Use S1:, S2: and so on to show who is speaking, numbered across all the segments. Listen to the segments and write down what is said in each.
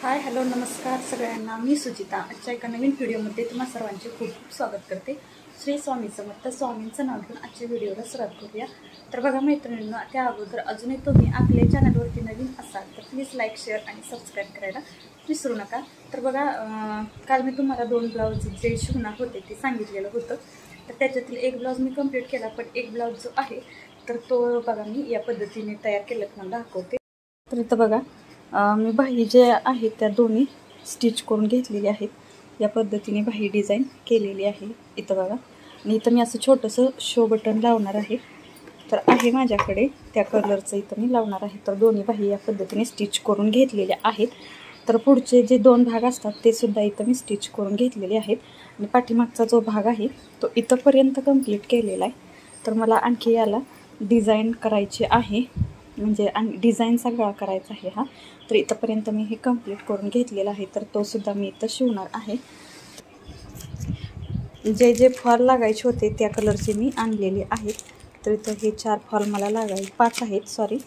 S1: Hi hello नमस्कार सगळ्यांना। मी सुचिता आजच्या एका नवीन व्हिडिओमध्ये तुम्हा सर्वांचे खूप खूप स्वागत करते। श्री स्वामी समर्थ स्वामींचं नाव घेऊन आजच्या व्हिडिओला सुरुवात करूया। तर बघा मैत्रिणींनो, त्या अगोदर अजूनही तुम्ही आपल्या चॅनलवरती नवीन असाल तर प्लीज लाईक शेअर आणि सबस्क्राईब करायला विसरू नका। तर बघा काल मी तुम्हाला 2 ब्लाउज जे शिवणार होते ते सांगितलेलं होतं। तर त्याच्यातील एक ब्लाउज मी कंप्लीट केला, पण एक ब्लाउज जो आहे तर तो बघा मी या पद्धतीने तयार केलं तुम्हाला दाखवते। तर इथं बघा मी बाही जे आहेत त्या दोन्ही स्टिच करून घेतलेली आहेत। या पद्धतीने बाही डिझाईन केलेली आहे इथं बघा। आणि इथं मी असं छोटंसं शो बटन लावणार आहे, तर आहे माझ्याकडे त्या कलरचं इथं मी लावणार आहे। तर दोन्ही बाही या पद्धतीने स्टिच करून घेतलेल्या आहेत। तर पुढचे जे 2 भाग असतात ते सुद्धा इथं मी स्टिच करून घेतलेले आहेत। आणि पाठीमागचा जो भाग आहे तो इथंपर्यंत कंप्लीट केलेला आहे। तर मला आणखी याला डिझाईन करायची आहे, म्हणजे डिझाईनचा गळा करायचा आहे हा। तर इथंपर्यंत मी हे कंप्लीट करून घेतलेला आहे, तर तो सुद्धा मी इथं शिवणार आहे। जे जे फॉल लागायचे होते त्या कलरचे मी आणलेले आहेत। तर इथं हे 4 फॉल मला लागायचे 5 आहेत सॉरी।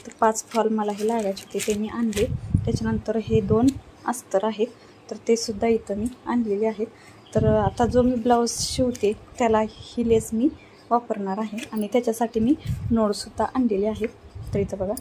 S1: तर 5 फॉल मला हे लागायचे होते ते मी आणले। त्याच्यानंतर हे 2 अस्तर आहेत तर ते सुद्धा इथं मी आणलेले आहेत। तर आता जो मी ब्लाऊज शिवते त्याला ही लेस मी वापरणार आहे आणि त्याच्यासाठी मी नोडसुद्धा आणलेले आहेत। तर इथं बघा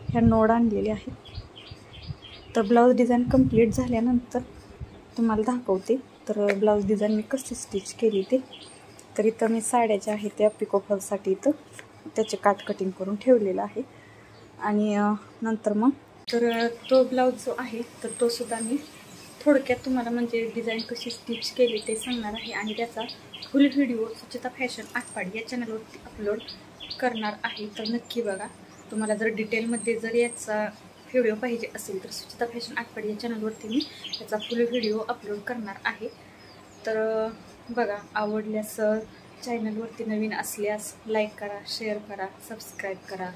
S1: ह्या नोड आणलेले आहेत। तर ब्लाऊज डिझाईन कंप्लीट झाल्यानंतर तुम्हाला दाखवते तर ब्लाऊज डिझाईन मी कशी स्टिच केली ते। तर इथं मी साड्या ज्या आहेत त्या पिको फॉलसाठी इथं त्याचे काट कटिंग करून ठेवलेलं आहे। आणि नंतर मग तर तो ब्लाऊज जो आहे तर तो सुद्धा मी थोडक्यात तुम्हाला म्हणजे डिझाईन कशी स्टिच केली ते सांगणार आहे। आणि त्याचा फुल व्हिडिओ सुचिता फॅशन आटपाडी या चॅनलवरती अपलोड करणार आहे। तर नक्की बघा। तुम्हाला जर डिटेलमध्ये जर याचा व्हिडिओ पाहिजे असेल तर सुचिता फॅशन आटपाडी या चॅनलवरती मी त्याचा फुल व्हिडिओ अपलोड करणार आहे। तर बघा, आवडल्यास चॅनलवरती नवीन असल्यास लाईक करा, शेअर करा, सबस्क्राईब करा।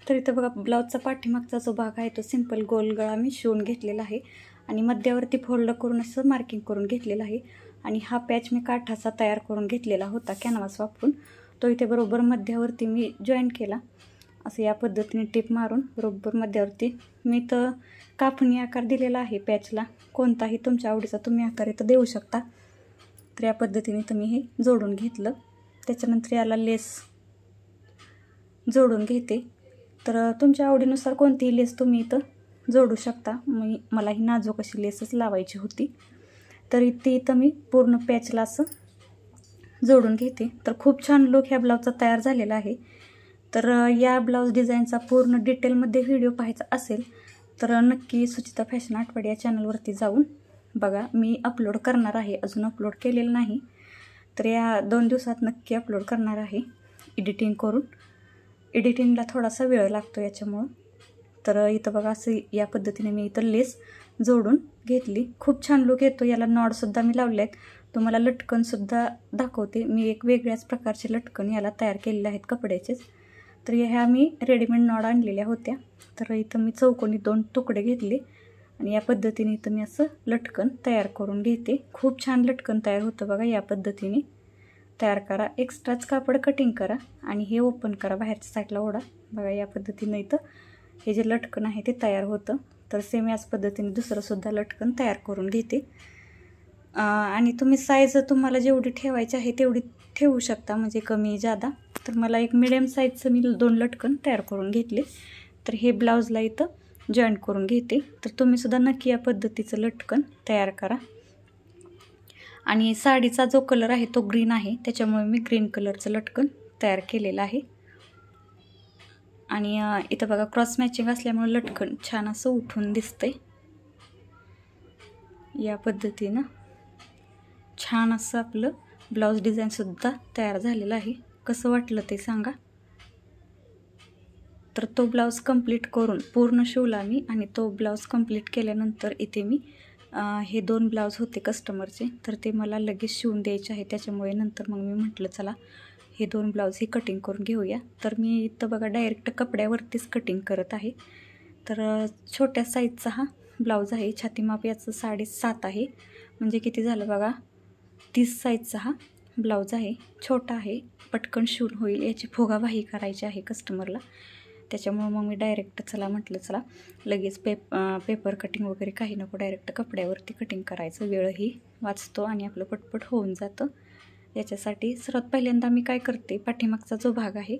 S1: तर इथं बघा ब्लाऊजचा पाठीमागचा जो भाग आहे तो सिंपल गोल गळा मी शिवून घेतलेला आहे आणि मध्यावरती फोल्ड करून असं मार्किंग करून घेतलेलं आहे। आणि हा पॅच मी काठाचा तयार करून घेतलेला होता कॅनव्हास वापरून, तो इथे बरोबर मध्यावरती मी जॉईन केला। असं या पद्धतीने टिप मारून बरोबर मध्यावरती मी तर कापणी आकार दिलेला आहे पॅचला, कोणताही तुमच्या आवडीचा तुम्ही आकार इथं देऊ शकता। तर या पद्धतीने तुम्ही हे जोडून घेतलं। त्याच्यानंतर याला लेस जोडून घेते। तर तुमच्या आवडीनुसार कोणतीही लेस तुम्ही इथं जोडू शकता। मला ही नाजूक अशी लेसच लावायची होती, तर ती इथं मी पूर्ण पॅचला असं जोडून घेते। तर खूप छान लुक ह्या ब्लाऊजचा तयार झालेला आहे। तर या ब्लाऊज डिझाईनचा पूर्ण डिटेलमध्ये व्हिडिओ पाहायचा असेल तर नक्की सुचिता फॅशन आटपाडी या चॅनलवरती जाऊन बघा। मी अपलोड करणार आहे, अजून अपलोड केलेलं नाही, तर या 2 दिवसात नक्की अपलोड करणार आहे एडिटिंग करून। एडिटिंगला थोडासा वेळ लागतो याच्यामुळं। तर इथं बघा असं या पद्धतीने मी इथं लेस जोडून घेतली। खूप छान लुक येतो याला। नॉडसुद्धा मी लावले आहेत, तुम्हाला लटकनसुद्धा दाखवते मी। एक वेगळ्याच प्रकारचे लटकन याला तयार केलेले आहेत कपड्याचेच। तर ह्या मी रेडीमेड नॉड आणलेल्या होत्या। तर इथं मी चौकोनी 2 तुकडे घेतले आणि या पद्धतीने इथं मी असं लटकन तयार करून घेते। खूप छान लटकन तयार होतं बघा। या पद्धतीने तयार करा, एक्स्ट्राच कापड कटिंग करा आणि हे ओपन करा, बाहेरच्या साईडला ओढा। बघा या पद्धतीने इथं हे जे लटकन आहे ते तयार होतं। तर सेम याच पद्धतीने दुसरंसुद्धा लटकन तयार करून घेते। आणि तुम्ही साईज तुम्हाला जेवढी ठेवायची आहे तेवढी ठेवू शकता, म्हणजे कमी जादा। तर मला एक मिडियम साईजचं मी 2 लटकन तयार करून घेतले। तर हे ब्लाऊजला इथं जॉईंट करून घेते। तर तुम्हीसुद्धा नक्की या पद्धतीचं लटकन तयार करा। आणि साडीचा जो कलर आहे तो ग्रीन आहे, त्याच्यामुळे मी ग्रीन कलरचं लटकन तयार केलेलं आहे। आणि इथं बघा क्रॉस मॅचिंग असल्यामुळे लटकन छान असं उठून दिसतंय। या पद्धतीनं छान असं आपलं ब्लाऊज डिझाईनसुद्धा तयार झालेलं आहे। कसं वाटलं ते सांगा। तर तो ब्लाऊज कंप्लीट करून पूर्ण शिवला मी आणि तो ब्लाऊज कंप्लीट केल्यानंतर इथे मी हे 2 ब्लाऊज होते कस्टमरचे, तर ते मला लगेच शिवून द्यायचे आहे। त्याच्यामुळे नंतर मग मी म्हटलं चला हे 2 ब्लाऊज ही कटिंग करून घेऊया। तर मी इथं बघा डायरेक्ट कपड्यावरतीच कटिंग करत आहे। तर छोट्या साईजचा हा ब्लाऊज आहे, छातीमाप याचं 7.5 आहे, म्हणजे किती झालं बघा 30 साईजचा हा ब्लाऊज आहे। छोटा आहे, पटकन शिवून होईल, याची फुगाबाही करायची आहे कस्टमरला, त्याच्यामुळं मग मी डायरेक्ट चला म्हटलं चला लगेच पेपर कटिंग वगैरे काही नको, डायरेक्ट कपड्यावरती कटिंग करायचं, वेळही वाचतो आणि आपलं पटपट होऊन जातं. याच्यासाठी सर्वात पहिल्यांदा मी काय करते, पाठीमागचा जो भाग आहे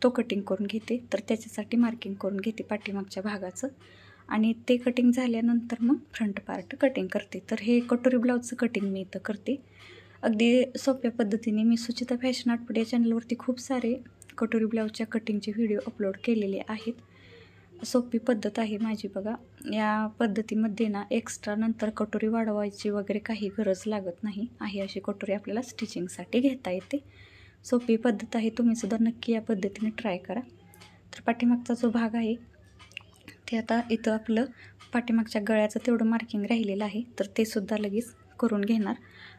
S1: तो कटिंग करून घेते. तर त्याच्यासाठी मार्किंग करून घेते पाठीमागच्या भागाचं आणि ते कटिंग झाल्यानंतर मग फ्रंट पार्ट कटिंग करते. तर हे कटोरी ब्लाऊजचं कटिंग मी इथं करते अगदी सोप्या पद्धतीने. मी सुचिता फॅशन आर्टपट या चॅनलवरती खूप सारे कटोरी ब्लाऊजच्या कटिंगचे व्हिडिओ अपलोड केलेले आहेत. सोपी पद्धत आहे माझी बघा. या पद्धतीमध्ये ना एक्स्ट्रा नंतर कटोरी वाढवायची वगैरे काही गरज लागत नाही. आहे अशी कटोरी आपल्याला स्टिचिंगसाठी घेता येते. सोपी पद्धत आहे, तुम्हीसुद्धा नक्की या पद्धतीने ट्राय करा. तर पाठीमागचा जो भाग आहे ते आता इथं आपलं पाठीमागच्या गळ्याचं तेवढं मार्किंग राहिलेलं आहे, तर ते सुद्धा लगेच करून घेणार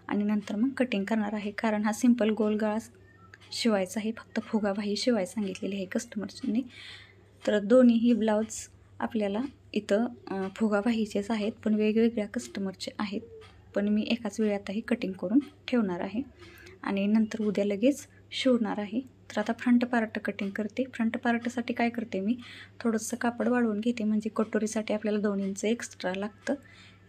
S1: आणि नंतर मग कटिंग करणार आहे. कारण हा सिंपल गोल गळा शिवायचा आहे, फक्त फुगाबाही शिवाय सांगितलेली आहे कस्टमरने. तर दोन्हीही ब्लाऊज आपल्याला इथं फुगाबाहीचेच आहेत, पण वेगवेगळ्या कस्टमरचे आहेत. पण मी एकाच वेळातही कटिंग करून ठेवणार आहे आणि नंतर उद्या लगेच शिवणार आहे. तर आता फ्रंट पार्ट कटिंग करते. फ्रंट पार्टसाठी काय करते, मी थोडंसं कापड वाढवून घेते, म्हणजे कटोरीसाठी आपल्याला 2 इंच एक्स्ट्रा लागतं.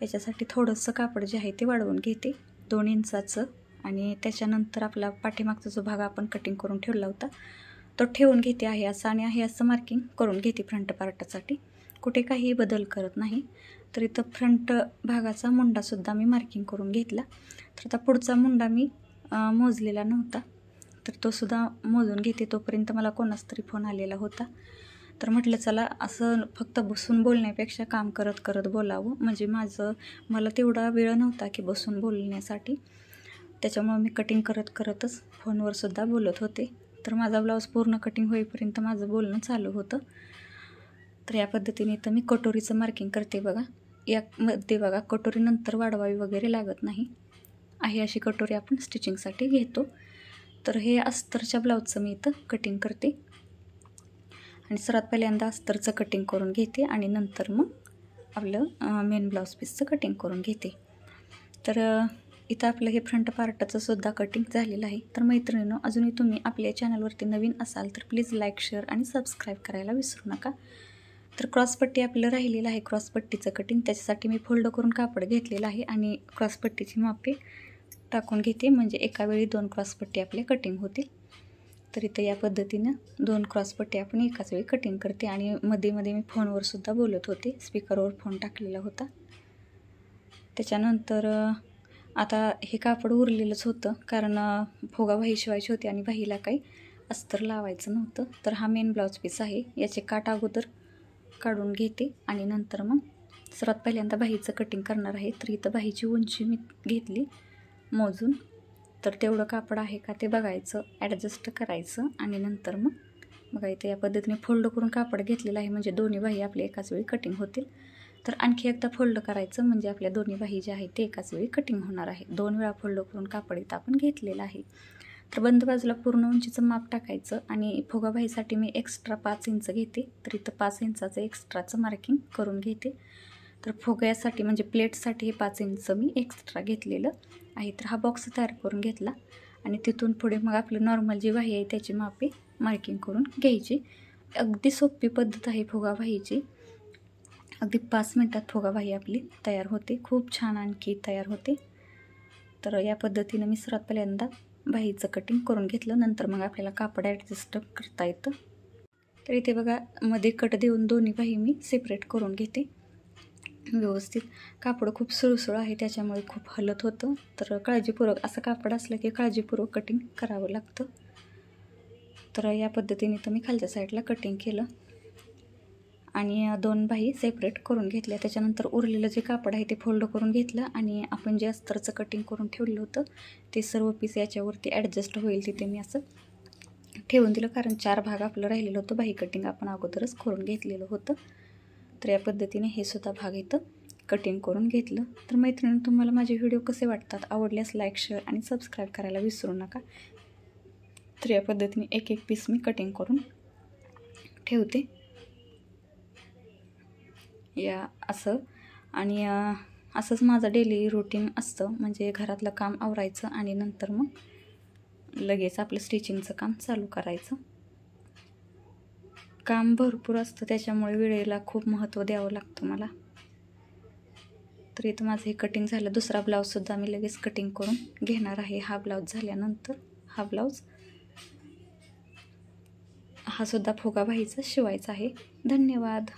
S1: याच्यासाठी थोडंसं कापड जे आहे ते वाढवून घेते 2 इंचाचं आणि त्याच्यानंतर आपला पाठीमागचा जो भाग आपण कटिंग करून ठेवला होता तो ठेवून घेते आहे असं आणि आहे असं मार्किंग करून घेते फ्रंट पार्टसाठी. कुठे काही बदल करत नाही. तर इथं फ्रंट भागाचा मुंडासुद्धा मी मार्किंग करून घेतला. तर आता पुढचा मुंडा मी मोजलेला नव्हता, तर तो सुद्धा मोजून घेते. तोपर्यंत मला कोणाच तरी फोन आलेला होता, तर म्हटलं चला असं फक्त बसून बोलण्यापेक्षा काम करत करत बोलावं. म्हणजे मला तेवढा वेळ नव्हता की बसून बोलण्यासाठी, त्याच्यामुळे मी कटिंग करत करतच फोनवरसुद्धा बोलत होते. तर माझा ब्लाऊज पूर्ण कटिंग होईपर्यंत माझं बोलणं चालू होतं. तर या पद्धतीने तर मी कटोरीचं मार्किंग करते बघा. यामध्ये बघा कटोरी नंतर वाढवावी वगैरे लागत नाही. आहे अशी कटोरी आपण स्टिचिंगसाठी घेतो. तर हे अस्तरच्या ब्लाऊजचं मी इथं कटिंग करते आणि सर्वात पहिल्यांदा अस्तरचं कटिंग करून घेते आणि नंतर मग आपलं मेन ब्लाऊज पीसचं कटिंग करून घेते. तर इथं आपलं हे फ्रंट पार्टचं सुद्धा कटिंग झालेलं आहे. तर मैत्रिणींनो, अजूनही तुम्ही आपल्या चॅनलवरती नवीन असाल तर प्लीज लाईक, शेअर आणि सबस्क्राईब करायला विसरू नका. तर क्रॉसपट्टी आपलं राहिलेलं आहे, क्रॉसपट्टीचं कटिंग. त्याच्यासाठी मी फोल्ड करून कापड घेतलेलं आहे आणि क्रॉसपट्टीची मापे टाकून घेते, म्हणजे एका वेळी 2 क्रॉसपट्टी आपल्या कटिंग होतील. तर इथं या पद्धतीनं 2 क्रॉसपट्टी आपण एकाच वेळी कटिंग करते आणि मध्ये मध्ये मी फोनवरसुद्धा बोलत होते, स्पीकरवर फोन टाकलेला होता. त्याच्यानंतर आता हे कापड उरलेलंच होतं, कारण फुगाबाही शिवायची होती आणि बाहीला काही अस्तर लावायचं नव्हतं. तर हा मेन ब्लाऊज पीस आहे, याचे काट अगोदर काढून घेते आणि नंतर मग सर्वात पहिल्यांदा बाहीचं कटिंग करणार आहे. तर इथं बाहीची उंची मी घेतली मोजून, तर तेवढं कापड आहे का ते बघायचं, ॲडजस्ट करायचं आणि नंतर मग बघा इथं या पद्धतीने फोल्ड करून कापड घेतलेलं आहे, म्हणजे दोन्ही बाही आपल्या एकाच वेळी कटिंग होतील. तर आणखी एकदा फोल्ड करायचं, म्हणजे आपल्या दोन्ही बाही ज्या आहेत ते एकाच वेळी कटिंग होणार आहे. 2 वेळा फोल्ड करून कापड इथं आपण घेतलेलं आहे. तर बंद बाजूला पूर्ण उंचीचं माप टाकायचं आणि फुगाबाहीसाठी मी एक्स्ट्रा 5 इंच घेते. तर इथं 5 इंचाचं एक्स्ट्राचं मार्किंग करून घेते. तर फुग्यासाठी म्हणजे प्लेटसाठी हे 5 इंच मी एक्स्ट्रा घेतलेलं आहे. तर हा बॉक्स तयार करून घेतला आणि तिथून पुढे मग आपलं नॉर्मल जी बाही आहे त्याची मापे मार्किंग करून घ्यायची. अगदी सोपी पद्धत आहे फुगाबाहीची. अगदी 5 मिनटात फुगाबाही आपली तयार होते, खूप छान आणखी तयार होते. तर या पद्धतीनं मी सर्वात पहिल्यांदा बाहीचं कटिंग करून घेतलं, नंतर मग आपल्याला कापड ॲडजस्ट करता येतं. तर इथे बघा मध्ये कट देऊन दोन्ही बाही मी सेपरेट करून घेते व्यवस्थित. कापड खूप सुळसुळ आहे त्याच्यामुळे खूप हलत होतं, तर काळजीपूर्वक असं कापड असलं की काळजीपूर्वक कटिंग करावं लागतं. तर या पद्धतीने तर मी खालच्या साईडला कटिंग केलं आणि 2 बाही सेपरेट करून घेतल्या. त्याच्यानंतर उरलेलं जे कापड आहे ते फोल्ड करून घेतलं आणि आपण जे अस्तरचं कटिंग करून ठेवलं होतं ते सर्व पीस याच्यावरती ॲडजस्ट होईल तिथे मी असं ठेवून दिलं, कारण 4 भाग आपलं राहिलेलं होतं. बाही कटिंग आपण अगोदरच करून घेतलेलं होतं. तर या पद्धतीने हे सुद्धा भाग इथं कटिंग करून घेतलं. तर मैत्रिणी, तुम्हाला माझे व्हिडिओ कसे वाटतात, आवडल्यास लाईक, शेअर आणि सबस्क्राईब करायला विसरू नका. तर या पद्धतीने एक एक पीस मी कटिंग करून ठेवते या असं. आणि असंच माझं डेली रुटीन असतं, म्हणजे घरातलं काम आवरायचं आणि नंतर मग लगेच आपलं स्टिचिंगचं काम चालू करायचं. काम भरपूर असतं, त्याच्यामुळे वेळेला खूप महत्त्व द्यावं लागतं मला. तर इथं माझं हे कटिंग झालं. दुसरा ब्लाऊजसुद्धा मी लगेच कटिंग करून घेणार आहे. हा ब्लाऊज झाल्यानंतर हा ब्लाऊज, हा सुद्धा फुगा बाहीचा शिवायचा आहे. धन्यवाद.